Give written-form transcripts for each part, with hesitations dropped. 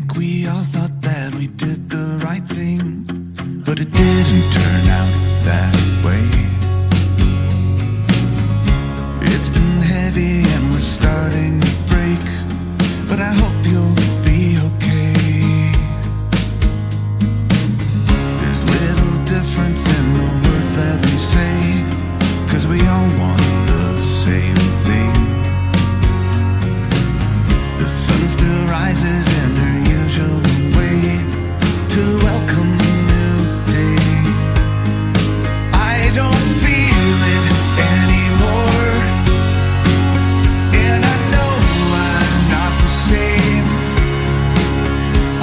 think we all thought that we did the right thing, but it didn't turn out that way. It's been heavy and we're starting to break, but I hope you'll be okay. There's little difference in the words that we say, 'cause we all want the same thing. The sun still rises in her usual way to welcome the new day. I don't feel it anymore, and I know I'm not the same.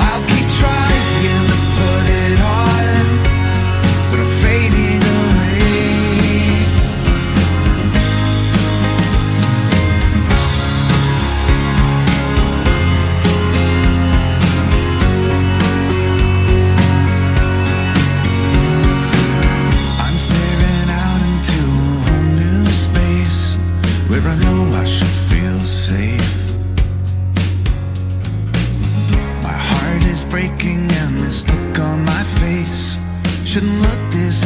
I'll keep trying to put it on, but I'm fading away. I'm staring out into a whole new space where I know I should feel safe. My heart is breaking and this look on my face shouldn't look this